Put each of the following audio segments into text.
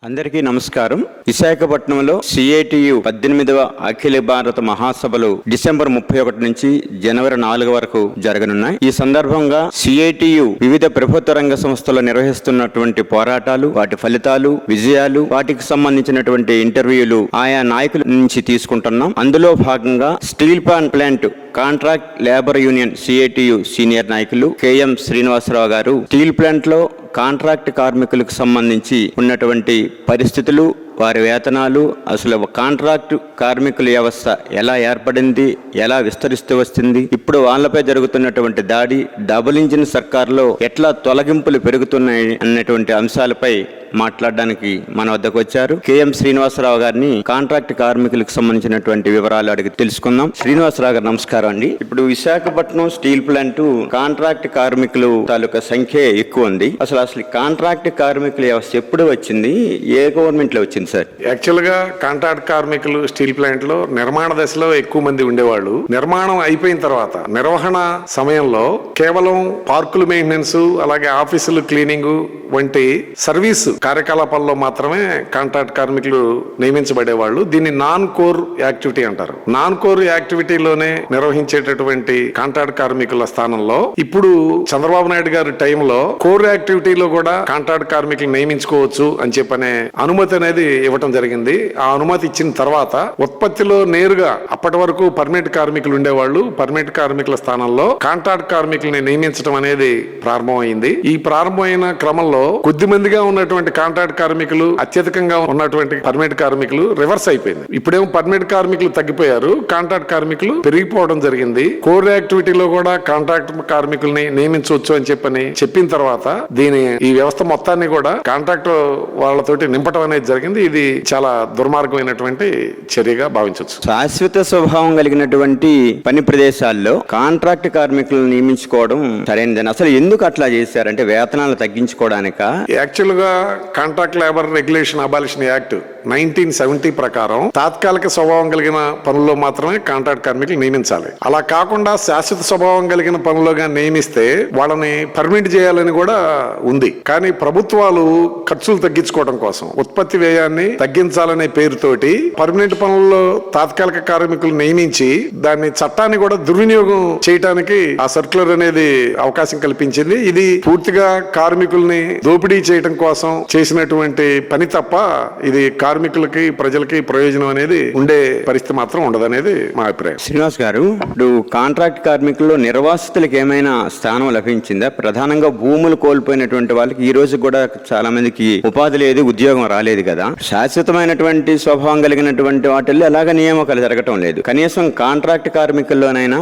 అందరికీ నమస్కారం. విశాఖపట్నంలో సిఐటియు 18వ అఖిల భారత మహాసభలు డిసెంబర్ 31 నుంచి జనవరి 4 వరకు జరగనున్నాయి. ఈ సందర్భంగా సిఐటియు వివిధ ప్రభుత్వ రంగ సంస్థలు నిర్వహిస్తున్నటువంటి పోరాటాలు, వాటి ఫలితాలు, విజయాలు, వాటికి సంబంధించినటువంటి ఇంటర్వ్యూలు ఆయా నాయకుల నుంచి తీసుకుంటున్నాం. అందులో భాగంగా steel plant contract labour union CITU senior నాయకులు కెఎం శ్రీనివాసరావు గారు స్టీల్ ప్లాంట్ లో కాంట్రాక్ట్ కార్మికులకు సంబంధించి ఉన్నటువంటి పరిస్థితులు, వారి వేతనాలు, అసలు కాంట్రాక్ట్ కార్మికుల వ్యవస్థ ఎలా ఏర్పడింది, ఎలా విస్తరిస్తూ వస్తుంది, ఇప్పుడు వాళ్ళపై జరుగుతున్నటువంటి దాడి, డబుల్ ఇంజిన్ సర్కార్లో ఎట్లా తొలగింపులు పెరుగుతున్నాయి అన్నటువంటి అంశాలపై మాట్లాడడానికి మన వద్దకు వచ్చారు. కెఎం శ్రీనివాసరావు గారిని కాంట్రాక్ట్ కార్మికులకు సంబంధించినటువంటి వివరాలు అడిగి తెలుసుకుందాం. శ్రీనివాసరావు గారు నమస్కారం అండి. ఇప్పుడు విశాఖపట్నం స్టీల్ ప్లాంట్ కాంట్రాక్ట్ కార్మికులు తాలూకా సంఖ్య ఎక్కువ ఉంది. అసలు కాంట్రాక్ట్ కార్మికుల వ్యవస్థ ఎప్పుడు వచ్చింది, ఏ గవర్నమెంట్ లో వచ్చింది సార్? యాక్చువల్ గా కాంట్రాక్ట్ కార్మికులు స్టీల్ ప్లాంట్ లో నిర్మాణ దశలో ఎక్కువ మంది ఉండేవాళ్ళు. నిర్మాణం అయిపోయిన తర్వాత నిర్వహణ సమయంలో కేవలం పార్కులు మెయింటెనెన్స్, అలాగే ఆఫీసులు క్లీనింగ్ వంటి సర్వీస్ కార్యకలాపాల్లో మాత్రమే కాంట్రాక్ట్ కార్మికులు నియమించబడేవాళ్ళు. దీన్ని నాన్ కోర్ యాక్టివిటీ అంటారు. నాన్ కోర్ యాక్టివిటీలోనే నిర్వహించేటటువంటి కాంట్రాక్ట్ కార్మికుల స్థానంలో ఇప్పుడు చంద్రబాబు నాయుడు గారి టైంలో కోర్ యాక్టివిటీలో కూడా కాంట్రాక్ట్ కార్మికులు నియమించుకోవచ్చు అని చెప్పనే అనుమతి అనేది ఇవ్వటం జరిగింది. ఆ అనుమతి ఇచ్చిన తర్వాత ఉత్పత్తిలో నేరుగా అప్పటి వరకు పర్మనెంట్ కార్మికులు ఉండేవాళ్ళు, పర్మనెంట్ కార్మికుల స్థానంలో కాంట్రాక్ట్ కార్మికుల్ని నియమించడం అనేది ప్రారంభమైంది. ఈ ప్రారంభమైన క్రమంలో కొద్ది మందిగా ఉన్నటువంటి కాంట్రాక్ట్ కార్మికులు, అత్యధికంగా ఉన్నటువంటి పర్మనెంట్ కార్మికులు రివర్స్ అయిపోయింది. ఇప్పుడేమో పర్మనెంట్ కార్మికులు తగ్గిపోయారు, కాంట్రాక్ట్ కార్మికులు పెరిగిపోవడం జరిగింది. కోర్ యాక్టివిటీలో కూడా కాంట్రాక్ట్ కార్మికుల్ని నియమించవచ్చు అని చెప్పిన తర్వాత ఈ వ్యవస్థ మొత్తాన్ని కూడా కాంట్రాక్ట్ వాళ్ళతోటి నింపడం అనేది జరిగింది. ఇది చాలా దుర్మార్గమైనటువంటి చర్యగా భావించవచ్చు. శాశ్వత స్వభావం కలిగినటువంటి పని ప్రదేశాల్లో కాంట్రాక్ట్ కార్మికులను నియమించుకోవడం సరైనదని అసలు ఎందుకు అట్లా చేశారంటే వేతనాలు తగ్గించుకోవడానిక? యాక్చువల్ గా contract labour regulation abolition act 1970 ప్రకారం తాత్కాలిక స్వభావం కలిగిన పనుల్లో మాత్రమే కాంట్రాక్ట్ కార్మికులు నియమించాలి. అలా కాకుండా శాశ్వత స్వభావం కలిగిన పనులుగా నియమిస్తే వాళ్ళని పర్మిట్ చేయాలని కూడా ఉంది. కానీ ప్రభుత్వాలు ఖర్చులు తగ్గించుకోవడం కోసం, ఉత్పత్తి వ్యయాన్ని తగ్గించాలనే పేరుతోటి పర్మనెంట్ పనుల్లో తాత్కాలిక కార్మికులు నియమించి దాన్ని చట్టాన్ని కూడా దుర్వినియోగం చేయడానికి ఆ సర్క్యులర్ అనేది అవకాశం కల్పించింది. ఇది పూర్తిగా కార్మికుల్ని దోపిడీ చేయడం కోసం చేసినటువంటి పని తప్ప ఇది కార్మికులకి, ప్రజలకి ప్రయోజనం అనేది ఉండే పరిస్థితి మాత్రం ఉండదనేది మా అభిప్రాయం. శ్రీనివాస్ గారు, ఇప్పుడు కాంట్రాక్ట్ కార్మికుల్లో నిర్వాసితులకు ఏమైనా స్థానం లభించిందా? ప్రధానంగా భూములు కోల్పోయినటువంటి వాళ్ళకి ఈ రోజు కూడా చాలా మందికి ఉపాధి లేదు, ఉద్యోగం రాలేదు కదా. శాశ్వతమైనటువంటి స్వభావం కలిగినటువంటి వాటిల్లో ఎలాగ నియామకాలు జరగటం లేదు. కనీసం కాంట్రాక్ట్ కార్మికుల్లోనైనా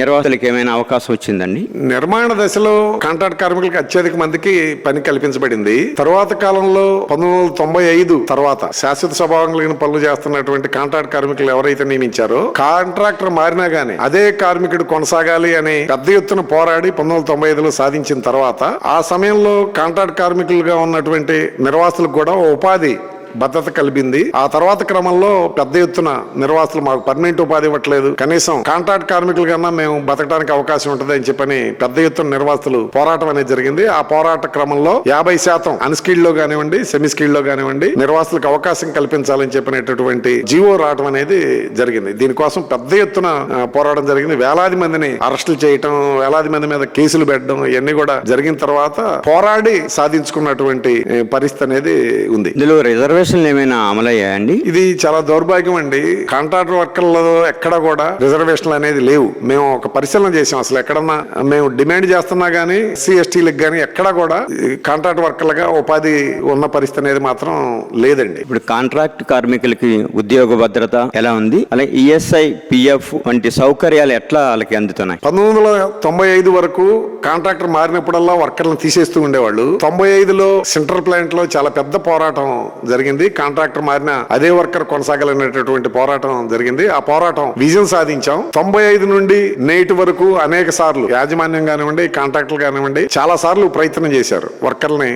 నిర్వాసితులకు ఏమైనా అవకాశం వచ్చిందండి? నిర్మాణ దశలో కాంట్రాక్ట్ కార్మికులకు అత్యధిక మందికి పని కల్పించబడింది. తరువాత కాలంలో 1995 తర్వాత శాశ్వత స్వభావం కలిగిన పనులు చేస్తున్నటువంటి కాంట్రాక్ట్ కార్మికులు ఎవరైతే నియమించారో కాంట్రాక్టర్ మారినా గానీ అదే కార్మికుడు కొనసాగాలి అని పెద్ద ఎత్తున పోరాడి 1995లో సాధించిన తర్వాత ఆ సమయంలో కాంట్రాక్ట్ కార్మికులుగా ఉన్నటువంటి నిర్వాసులకు కూడా ఉపాధి భద్రత కలిపింది. ఆ తర్వాత క్రమంలో పెద్ద ఎత్తున నిర్వాసులు మాకు పర్మనెంట్ ఉపాధి ఇవ్వట్లేదు, కనీసం కాంట్రాక్ట్ కార్మికుల కన్నా మేము బతకడానికి అవకాశం ఉంటుంది అని చెప్పని పెద్ద ఎత్తున నిర్వాసులు పోరాటం అనేది జరిగింది. ఆ పోరాట క్రమంలో 50% అన్స్కిల్డ్ లో కానివ్వండి, సెమీ స్కిల్డ్ లో కానివ్వండి నిర్వాసులకు అవకాశం కల్పించాలని చెప్పినటువంటి జీవో రావడం అనేది జరిగింది. దీనికోసం పెద్ద ఎత్తున పోరాటం జరిగింది. వేలాది మందిని అరెస్టులు చేయటం, వేలాది మంది మీద కేసులు పెట్టడం ఇవన్నీ కూడా జరిగిన తర్వాత పోరాడి సాధించుకున్నటువంటి పరిస్థితి అనేది ఉంది. ఇందులో రిజర్వేషన్ ఏమైనా అమలయ్యాయండి? ఇది చాలా దౌర్భాగ్యం అండి. కాంట్రాక్ట్ వర్కర్లలో ఎక్కడ కూడా రిజర్వేషన్లు అనేది లేవు. మేము ఒక పరిశీలన చేసాం. అసలు ఎక్కడన్నా మేము డిమాండ్ చేస్తున్నా గానీ SC/STలకు గానీ ఎక్కడా కూడా కాంట్రాక్ట్ వర్కర్లుగా ఉపాధి ఉన్న పరిస్థితి అనేది మాత్రం లేదండి. ఇప్పుడు కాంట్రాక్ట్ కార్మికులకి ఉద్యోగ భద్రత ఎలా ఉంది, అలాగే ESI, PF వంటి సౌకర్యాలు ఎట్లా వాళ్ళకి అందుతున్నాయి? 1995 వరకు కాంట్రాక్టర్ మారినప్పుడల్లా వర్కర్లను తీసేస్తూ ఉండేవాళ్ళు. 95లో సెంట్రల్ ప్లాంట్ లో చాలా పెద్ద పోరాటం జరిగింది. కాంట్రాక్టర్ మారిన అదే వర్కర్ కొనసాగాలనేటటువంటి పోరాటం జరిగింది. ఆ పోరాటం విజయం సాధించాం. 95 నుండి నేటి వరకు అనేక సార్లు యాజమాన్యం కానివ్వండి, కాంట్రాక్టర్లు కానివ్వండి చాలా సార్లు ప్రయత్నం చేశారు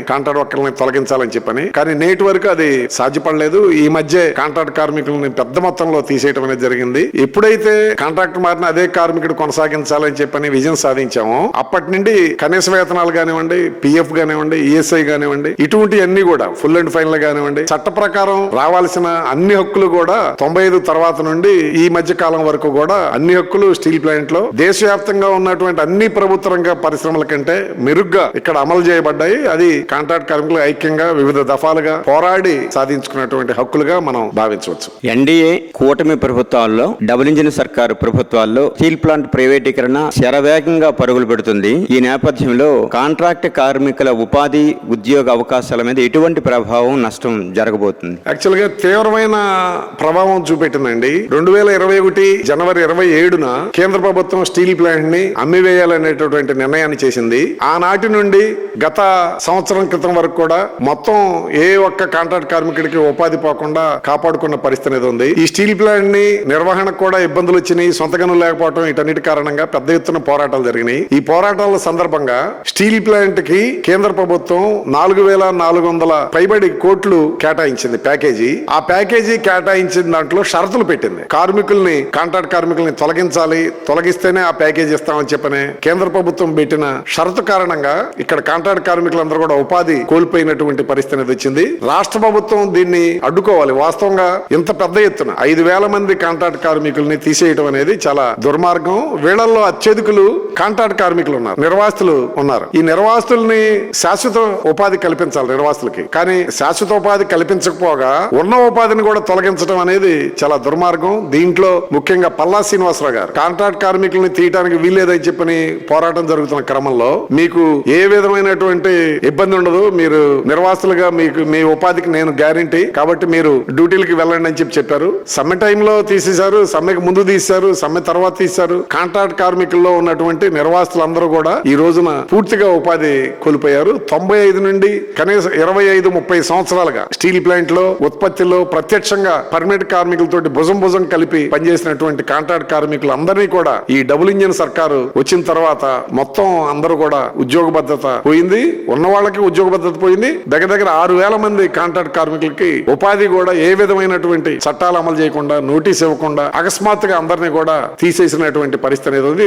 కాంట్రాక్ట్ వర్కర్లని తొలగించాలని చెప్పని. కానీ నేటి వరకు అది సాధ్యపడలేదు. ఈ మధ్య కాంట్రాక్ట్ కార్మికులని పెద్ద మొత్తంలో తీసేయడం అనేది జరిగింది. ఎప్పుడైతే కాంట్రాక్టర్ మారిన అదే కార్మికుడు కొనసాగించాలని చెప్పని విజయం సాధించామో అప్పటి నుండి కనీస వేతనాలు కానివ్వండి, పిఎఫ్ కానివ్వండి, ఈఎస్ఐ కానివ్వండి, ఇటువంటి అన్ని కూడా ఫుల్ అండ్ ఫైనల్ కానివ్వండి, చట్ట ప్రకారం రావాల్సిన అన్ని హక్కులు కూడా 95 తర్వాత నుండి ఈ మధ్య కాలం వరకు కూడా అన్ని హక్కులు స్టీల్ ప్లాంట్ లో దేశవ్యాప్తంగా ఉన్నటువంటి అన్ని ప్రభుత్వ రంగ పరిశ్రమల కంటే మెరుగ్గా ఇక్కడ అమలు చేయబడ్డాయి. అది కాంట్రాక్ట్ కార్మికులు ఐక్యంగా వివిధ దఫాలుగా పోరాడి సాధించుకున్నటువంటి హక్కులుగా మనం భావించవచ్చు. ఎన్డీఏ కూటమి ప్రభుత్వాల్లో, డబుల్ ఇంజిన్ సర్కారు ప్రభుత్వాల్లో స్టీల్ ప్లాంట్ ప్రైవేటీకరణ శరవేగంగా పరుగులు పెడుతుంది. ఈ నేపథ్యంలో కాంట్రాక్ట్ కార్మికుల ఉపాధి, ఉద్యోగ అవకాశాల మీద ఎటువంటి ప్రభావం, నష్టం జరగబోతుంది? యాక్చువల్ గా తీవ్రమైన ప్రభావం చూపెట్టిందండి. 2021 జనవరి 27న కేంద్ర ప్రభుత్వం స్టీల్ ప్లాంట్ ని అమ్మివేయాలనేటటువంటి నిర్ణయాన్ని చేసింది. ఆనాటి నుండి గత సంవత్సరం క్రితం వరకు కూడా మొత్తం ఏ ఒక్క కాంట్రాక్ట్ కార్మికుడికి ఉపాధి పోకుండా కాపాడుకున్న పరిస్థితి అనేది ఉంది. ఈ స్టీల్ ప్లాంట్ ని నిర్వహణకు కూడా ఇబ్బందులు వచ్చినాయి. సొంత గనులు లేకపోవడం, వీటన్నిటి కారణంగా పెద్ద ఎత్తున పోరాటాలు జరిగినాయి. ఈ పోరాటాల సందర్భంగా స్టీల్ ప్లాంట్ కి కేంద్ర ప్రభుత్వం 4,400 పైబడి కోట్లు కేటాయించింది ప్యాకేజీ. ఆ ప్యాకేజీ కేటాయించిన దాంట్లో షరతులు పెట్టింది. కార్మికుల్ని, కాంట్రాక్ట్ కార్మికుల్ని తొలగిస్తేనే ఆ ప్యాకేజీ ఇస్తామని చెప్పని కేంద్ర ప్రభుత్వం పెట్టిన షరతు కారణంగా ఇక్కడ కాంట్రాక్ట్ కార్మికులందరూ కూడా ఉపాధి కోల్పోయినటువంటి పరిస్థితి అనేది వచ్చింది. రాష్ట్ర ప్రభుత్వం దీన్ని అడ్డుకోవాలి. వాస్తవంగా ఇంత పెద్ద ఎత్తున 5,000 మంది కాంట్రాక్ట్ కార్మికుల్ని తీసేయడం అనేది చాలా దుర్మార్గం. వీళ్ళల్లో అత్యధికులు కాంట్రాక్ట్ కార్మికులు ఉన్నారు, నిర్వాసితులు ఉన్నారు. ఈ నిర్వాసితుల్ని శాశ్వత ఉపాధి కల్పించాలి నిర్వాసితులకి. కానీ శాశ్వత ఉపాధి కల్పించకపోగా ఉన్న ఉపాధిని కూడా తొలగించడం అనేది చాలా దుర్మార్గం. దీంట్లో ముఖ్యంగా పల్లా శ్రీనివాసరావు గారు కాంట్రాక్ట్ కార్మికుల్ని తీయడానికి వీల్లేదని చెప్పని పోరాటం జరుగుతున్న క్రమంలో మీకు ఏ విధమైనటువంటి ఇబ్బంది ఉండదు, మీరు నిర్వాసితులుగా మీ ఉపాధికి నేను గ్యారంటీ, కాబట్టి మీరు డ్యూటీలకి వెళ్ళండి అని చెప్పారు. సమ్మె టైంలో తీసేశారు, సమ్మెకు ముందు తీశారు, సమ్మె తర్వాత తీశారు. కాంట్రాక్ట్ కార్మికుల్లో ఉన్నటువంటి నిర్వాసితులందరూ కూడా ఈ రోజున పూర్తిగా ఉపాధి కోల్పోయారు. 95 నుండి కనీసం 25-30 సంవత్సరాలుగా స్టీల్ ప్లాంట్ లో ఉత్పత్తిలో ప్రత్యక్షంగా పర్మనెంట్ కార్మికులతోటి భుజం కలిపి పనిచేసినటువంటి కాంట్రాక్ట్ కార్మికులు అందరినీ కూడా ఈ డబుల్ ఇంజిన్ సర్కారు వచ్చిన తర్వాత మొత్తం అందరూ కూడా ఉద్యోగ భద్రత పోయింది. ఉన్న వాళ్ళకి ఉద్యోగ భద్రత పోయింది. దగ్గర 6,000 మంది కాంట్రాక్ట్ కార్మికులకి ఉపాధి కూడా ఏ విధమైనటువంటి చట్టాలు అమలు చేయకుండా, నోటీస్ ఇవ్వకుండా అకస్మాత్తుగా అందరినీ కూడా తీసేసినటువంటి పరిస్థితి అనేది ఉంది.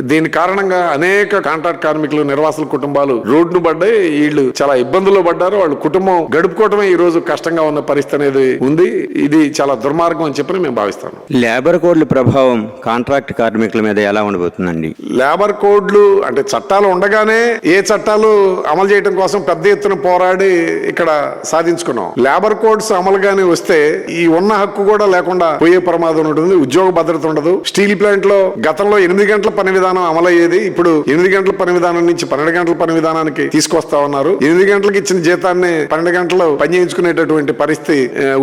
దీని కారణంగా అనేక కాంట్రాక్ట్ కార్మికులు, నిర్వాసుల కుటుంబాలు రోడ్డును పడ్డాయి. వీళ్ళు చాలా ఇబ్బందుల్లో పడ్డారు. వాళ్ళు కుటుంబం గడుపుకోవటమే ఈ రోజు కష్టంగా ఉన్న పరిస్థితి అనేది ఉంది. ఇది చాలా దుర్మార్గం అని చెప్పి మేము భావిస్తాను. లేబర్ కోడ్ల ప్రభావం కాంట్రాక్ట్ కార్మికుల మీద ఎలా ఉండబోతుందండి? లేబర్ కోడ్లు అంటే చట్టాలు ఉండగానే ఏ చట్టాలు అమలు చేయడం కోసం పెద్ద ఎత్తున పోరాడి ఇక్కడ సాధించుకున్నాం. లేబర్ కోడ్స్ అమలుగానే వస్తే ఈ ఉన్న హక్కు కూడా లేకుండా పోయే ప్రమాదం ఉంటుంది. ఉద్యోగ భద్రత ఉండదు. స్టీల్ ప్లాంట్ లో గతంలో 8 గంటల పని విధానం అమలయ్యేది. ఇప్పుడు 8 గంటల పని విధానం నుంచి 12 గంటల పని విధానానికి తీసుకొస్తా ఉన్నారు. 8 గంటలకు ఇచ్చిన జీతాన్ని 12 గంటలు పని చేయించుకునేటటువంటి పరిస్థితి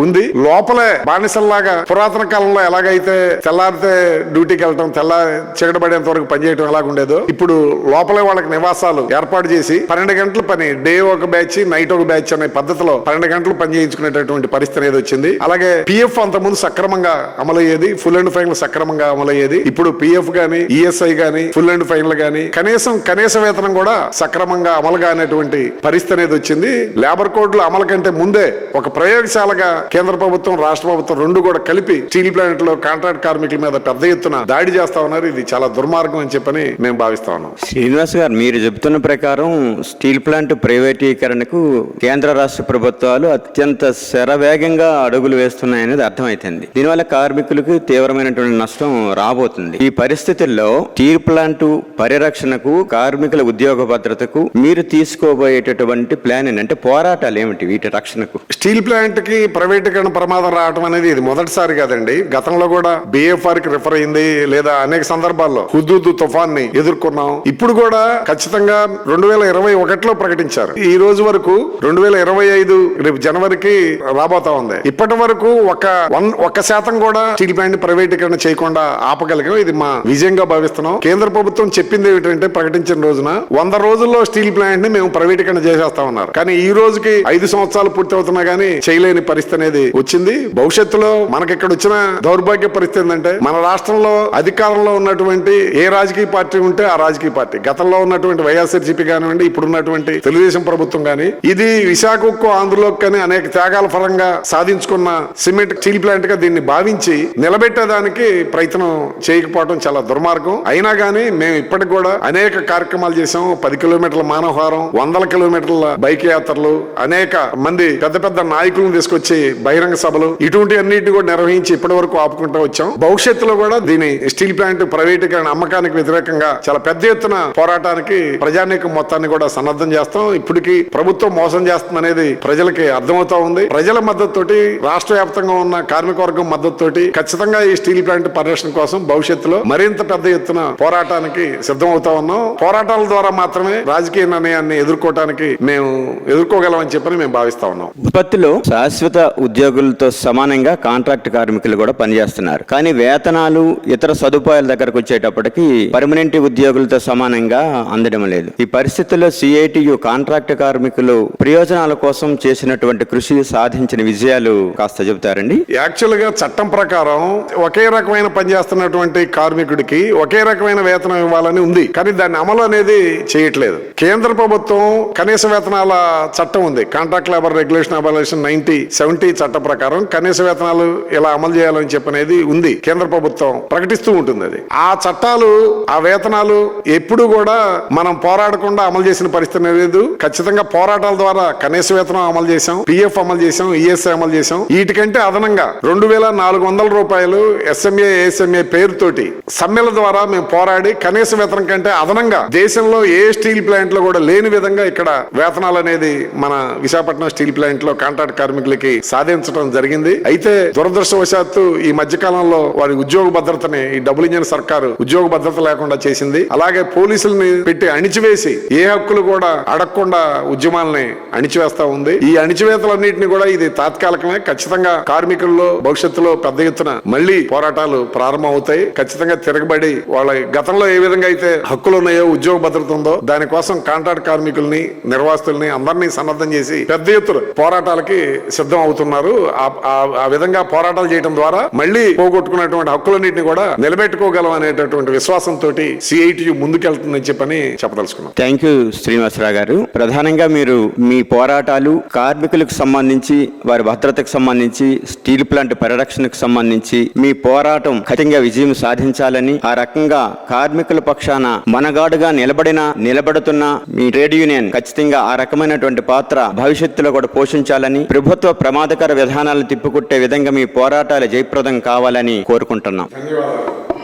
ఉంది. లోపలే బానిసల్లాగా పురాతన కాలంలో ఎలాగైతే తెల్లారితే డ్యూటీకి వెళ్ళటం, చీకటపడేంత వరకు పనిచేయడం ఎలాగుండేదో ఇప్పుడు లోపలే వాళ్ళకి నివాసాలు ఏర్పాటు చేసి 12 గంటల పని, డే ఒక బ్యాచ్, నైట్ ఒక బ్యాచ్ అనే పద్ధతిలో 12 గంటలు పని చేయించుకునేటటువంటి పరిస్థితి అనేది వచ్చింది. అలాగే పిఎఫ్ అంతకుముందు సక్రమంగా అమలయ్యేది, ఫుల్ అండ్ ఫైనల్ సక్రమంగా అమలయ్యేది. ఇప్పుడు పిఎఫ్ గానీ, ఈఎస్ఐ గానీ, ఫుల్ అండ్ ఫైనల్ గానీ కనీస వేతనం కూడా సక్రమంగా అమలు కానటువంటి పరిస్థితి అనేది వచ్చింది. లేబర్ కోడ్ల అమలు కంటే ముందే ఒక ప్రయోగశాలగా కేంద్ర ప్రభుత్వం, రాష్ట్ర ప్రభుత్వం రెండు కూడా కలిపి స్టీల్ ప్లాంట్ లో కాంట్రాక్ట్ కార్మికుల మీద పెద్ద ఎత్తున దాడి చేస్తా ఉన్నారు. ఇది చాలా దుర్మార్గం అని చెప్పని మేము భావిస్తా ఉన్నాం. శ్రీనివాస్ గారు, మీరు చెబుతున్న ప్రకారం స్టీల్ ప్లాంట్ ప్రైవేటీకరణకు కేంద్ర రాష్ట్ర ప్రభుత్వాలు అత్యంత శరవేగంగా అడుగులు వేస్తున్నాయనేది అర్థమైంది. దీనివల్ల కార్మికులకు తీవ్రమైనటువంటి నష్టం రాబోతుంది. ఈ పరిస్థితుల్లో స్టీల్ ప్లాంట్ పరిరక్షణకు, కార్మికుల ఉద్యోగ భద్రతకు మీరు తీసుకోబోయేటటువంటి ప్లాన్ అంటే పోరాటాలు ఏమిటి వీటి రక్షణకు? స్టీల్ ప్లాంట్ కి ప్రైవేటీకరణ ప్రమాదం రావడం అనేది ఇది మొదటిసారి కాదండి. గతంలో కూడా బిఎఫ్ఆర్ కి రిఫర్ అయింది, లేదా అనేక సందర్భాల్లో హుదూద్ తుఫాన్ ని ఎదుర్కొన్నాం. ఇప్పుడు కూడా ఖచ్చితంగా 2021లో ప్రకటించారు. ఈ రోజు వరకు 2025 రేపు జనవరికి రాబోతా ఉంది. ఇప్పటి వరకు ఒక్క శాతం కూడా స్టీల్ ప్లాంట్ ప్రైవేటీకరణ చేయకుండా ఆపగలిగాం. ఇది మా విజయంగా భావిస్తున్నాం. కేంద్ర ప్రభుత్వం చెప్పింది ఏమిటంటే, ప్రకటించిన రోజున 100 రోజుల్లో స్టీల్ ప్లాంట్ ని మేము ప్రైవేటీకరణ చేసేస్తా ఉన్నారు. కానీ ఈ రోజుకి 5 సంవత్సరాలు పూర్తి అవుతున్నా గానీ చేయలేని పరిస్థితి అనేది వచ్చింది. భవిష్యత్తులో మనకి ఇక్కడ వచ్చిన దౌర్భాగ్య పరిస్థితి ఏంటంటే, మన రాష్ట్రంలో అధికారంలో ఉన్నటువంటి ఏ రాజకీయ పార్టీ ఉంటే ఆ రాజకీయ పార్టీ, గతంలో ఉన్నటువంటి వైఎస్ఆర్సీపీ కానివ్వండి, ఇప్పుడు ఉన్నటువంటి తెలుగుదేశం ప్రభుత్వం కానీ, ఇది విశాఖకు, ఆంధ్రలోకి కానీ అనేక త్యాగాల ఫలంగా సాధించుకున్న సిమెంట్ స్టీల్ ప్లాంట్ గా దీన్ని భావించి నిలబెట్టేదానికి ప్రయత్నం చేయకపోవడం చాలా దుర్మార్గం. అయినా కానీ మేము ఇప్పటికి కూడా అనేక అనేక కార్యక్రమాలు చేశాం. 10 కిలోమీటర్ల మానవహారం, 100 కిలోమీటర్ల బైక్ యాత్రలు, అనేక మంది పెద్ద పెద్ద నాయకులను తీసుకొచ్చి బహిరంగ సభలు, ఇటువంటి అన్నింటినీ కూడా నిర్వహించి ఇప్పటి వరకు ఆపుకుంటూ వచ్చాం. భవిష్యత్తులో కూడా దీని స్టీల్ ప్లాంట్ ప్రైవేటీకరణ అమ్మకానికి వ్యతిరేకంగా చాలా పెద్ద ఎత్తున పోరాటానికి ప్రజానీకం మొత్తాన్ని కూడా సన్నద్ధం చేస్తాం. ఇప్పటికి ప్రభుత్వం మోసం చేస్తుంది అనేది ప్రజలకి అర్థమవుతా ఉంది. ప్రజల మద్దతుతోటి, రాష్ట్ర వ్యాప్తంగా ఉన్న కార్మిక వర్గం మద్దతుతోటి ఖచ్చితంగా ఈ స్టీల్ ప్లాంట్ పరిరక్షణ కోసం భవిష్యత్తులో మరింత పెద్ద ఎత్తున పోరాటానికి సిద్ధమవుతా ఉన్నాం. పోరాటాల ద్వారా మాత్రమే రాజకీయ నిర్ణయాన్ని ఎదుర్కోవటానికి మేము ఎదుర్కోగలమని చెప్పని మేము భావిస్తా ఉన్నాం. ఉత్పత్తిలో శాశ్వత ఉద్యోగులతో సమానంగా కాంట్రాక్ట్ కార్మికులు కూడా పనిచేస్తున్నారు. కానీ వేతనాలు, ఇతర సదుపాయాల దగ్గరకు వచ్చేటప్పటికి పర్మనెంట్ ఉద్యోగులతో సమానంగా అందడం లేదు. ఈ పరిస్థితుల్లో సిఐటియు కాంట్రాక్ట్ కార్మికులు ప్రయోజనాల కోసం చేసినటువంటి కృషి, సాధించిన విజయాలు కాస్త చెబుతారండి. యాక్చువల్ గా చట్టం ప్రకారం ఒకే రకమైన పనిచేస్తున్నటువంటి కార్మికుడికి ఒకే రకమైన వేతనం ఇవ్వాలని ఉంది. కానీ దాన్ని అమలు అనేది చేయట్లేదు. కేంద్ర ప్రభుత్వం కనీస వేతనాల చట్టం ఉంది, కాంట్రాక్ట్ లేబర్ రెగ్యులేషన్ అబాలిషన్ 1970 చట్టం ప్రకారం కనీస వేతనాలు ఇలా అమలు చేయాలని చెప్పనేది ఉంది. కేంద్ర ప్రభుత్వం ప్రకటిస్తూ ఉంటుంది. అది ఆ చట్టాలు, ఆ వేతనాలు ఎప్పుడు కూడా మనం పోరాడకుండా అమలు చేసిన పరిస్థితి లేదు. ఖచ్చితంగా పోరాటాల ద్వారా కనీస వేతనం అమలు చేశాం, పిఎఫ్ అమలు చేశాం, ఈఎస్ఐ అమలు చేశాం. వీటికంటే అదనంగా 2400 రూపాయలు ఎస్ఎంఏ, ఏఎస్ఎంఏ పేరుతోటి సమ్మెల ద్వారా మేము పోరాడి కనీస వేతనం కంటే అదనంగా దేశంలో ఏ స్టీల్ ప్లాంట్ లో కూడా లేని విధంగా ఇక్కడ వేతనాలు అనేది మన విశాఖపట్నం స్టీల్ ప్లాంట్ లో కాంట్రాక్ట్ కార్మికులకి సాధించడం జరిగింది. అయితే దురదృష్టవశాత్తు ఈ మధ్య కాలంలో వారి ఉద్యోగ భద్రతని ఈ డబుల్ ఇంజిన్ సర్కారు ఉద్యోగ భద్రత లేకుండా చేసింది. అలాగే పోలీసుల్ని పెట్టి అణిచివేసి ఏ హక్కులు కూడా అడగకుండా ఉద్యమాలని అణిచివేస్తా ఉంది. ఈ అణిచివేతలన్నింటినీ కూడా ఇది తాత్కాలికమే. ఖచ్చితంగా కార్మికుల్లో భవిష్యత్తులో పెద్ద ఎత్తున మళ్లీ పోరాటాలు ప్రారంభం అవుతాయి. ఖచ్చితంగా తిరగబడి వాళ్ళ గతంలో ఏ విధంగా అయితే హక్కులు ఉన్నాయో, ఉద్యోగ భద్రత ఉందో, దానికోసం కాంట్రాక్ట్ కార్మికుల్ని, నిర్వాసితుల్ని అందరినీ సన్నద్ధం చేసి పెద్ద ఎత్తున పోరాటాలకి సిద్ధం అవుతున్నారు. ఆ విధంగా పోరాటాలు చేయడం ద్వారా మళ్లీ పోగొట్టుకున్నటువంటి హక్కులన్నింటినీ కూడా నిలబెట్టుకోగలం అనేటటువంటి విశ్వాసంతో సిఐటియు ముందుకెళ్తుందని చెప్పని చెప్పదలుచుకున్నాం. థ్యాంక్ యూ శ్రీనివాసరావు గారు. ప్రధానంగా మీరు మీ పోరాటాలు, కార్మికులకు సంబంధించి, వారి భద్రతకు సంబంధించి, స్టీల్ ప్లాంట్ పరిరక్షణకు సంబంధించి మీ పోరాటం ఖచ్చితంగా విజయం సాధించాలని, ఆ రకంగా కార్మికుల పక్షాన మనగాడుగా నిలబడుతున్న మీ ట్రేడ్ యూనియన్ ఖచ్చితంగా ఆ రకమైనటువంటి పాత్ర భవిష్యత్తులో కూడా పోషించాలని, ప్రభుత్వ ప్రమాదకర విధానాలను తిప్పికొట్టే విధంగా మీ పోరాటాలు జయప్రదం కావాలని కోరుకుంటున్నాం. ధన్యవాదాలు.